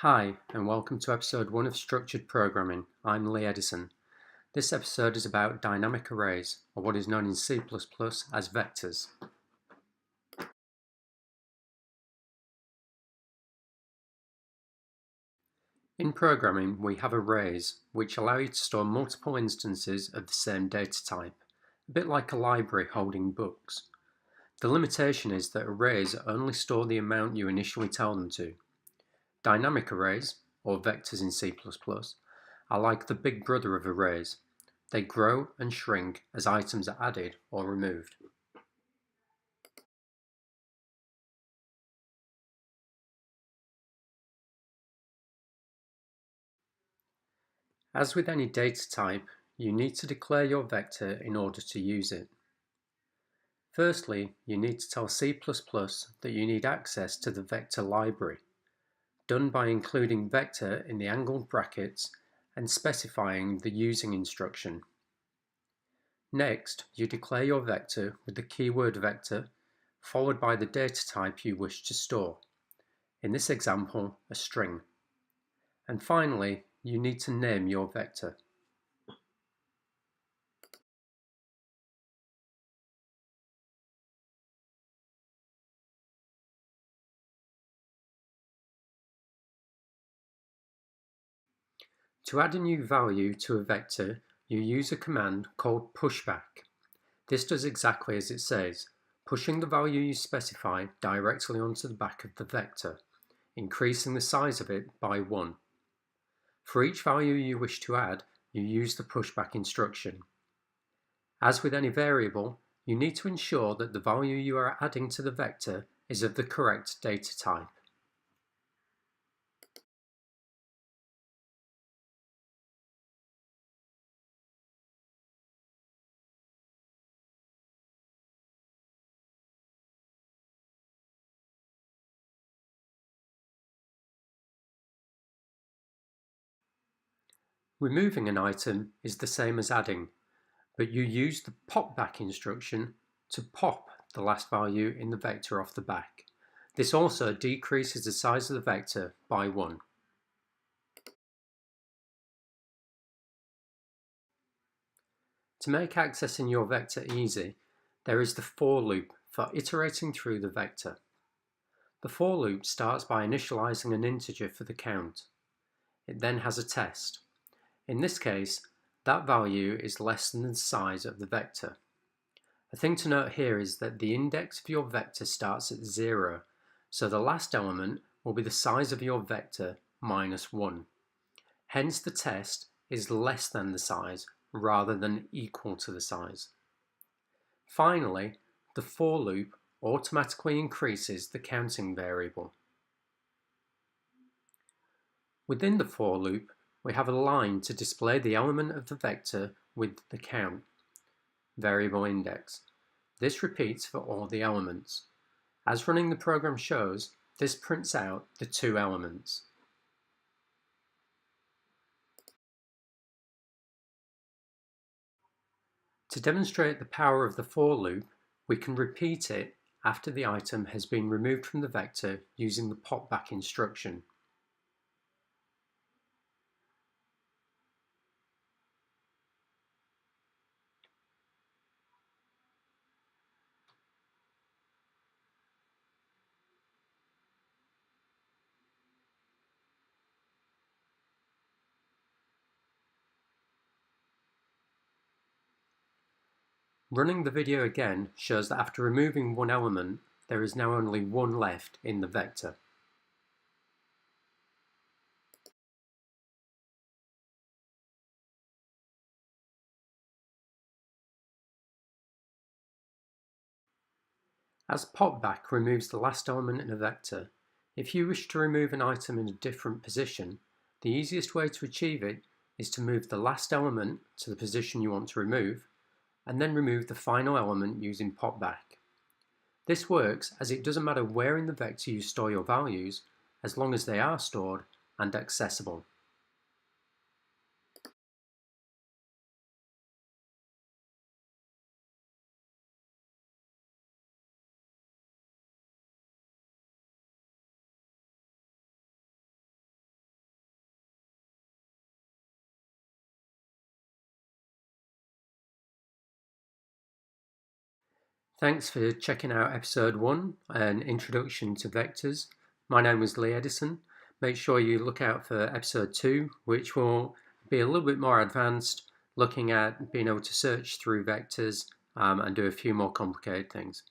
Hi, and welcome to episode 1 of Structured Programming. I'm Lee Edison. This episode is about dynamic arrays, or what is known in C++ as vectors. In programming, we have arrays, which allow you to store multiple instances of the same data type, a bit like a library holding books. The limitation is that arrays only store the amount you initially tell them to. Dynamic arrays, or vectors in C++, are like the big brother of arrays. They grow and shrink as items are added or removed. As with any data type, you need to declare your vector in order to use it. Firstly, you need to tell C++ that you need access to the vector library, done by including vector in the angled brackets and specifying the using instruction. Next, you declare your vector with the keyword vector, followed by the data type you wish to store. In this example, a string. And finally, you need to name your vector. To add a new value to a vector, you use a command called pushback. This does exactly as it says, pushing the value you specify directly onto the back of the vector, increasing the size of it by 1. For each value you wish to add, you use the pushback instruction. As with any variable, you need to ensure that the value you are adding to the vector is of the correct data type. Removing an item is the same as adding, but you use the popback instruction to pop the last value in the vector off the back. This also decreases the size of the vector by 1. To make accessing your vector easy, there is the for loop for iterating through the vector. The for loop starts by initializing an integer for the count. It then has a test. In this case, that value is less than the size of the vector. A thing to note here is that the index of your vector starts at 0, so the last element will be the size of your vector minus 1. Hence the test is less than the size rather than equal to the size. Finally, the for loop automatically increases the counting variable. Within the for loop, we have a line to display the element of the vector with the count variable index. This repeats for all the elements. As running the program shows, this prints out the 2 elements. To demonstrate the power of the for loop, we can repeat it after the item has been removed from the vector using the popback instruction. Running the video again shows that after removing one element, there is now only one left in the vector. As popback removes the last element in a vector, if you wish to remove an item in a different position, the easiest way to achieve it is to move the last element to the position you want to remove, and then remove the final element using popback. This works as it doesn't matter where in the vector you store your values, as long as they are stored and accessible. Thanks for checking out episode 1, an introduction to vectors. My name is Lee Edison. Make sure you look out for episode 2, which will be a little bit more advanced, looking at being able to search through vectors and do a few more complicated things.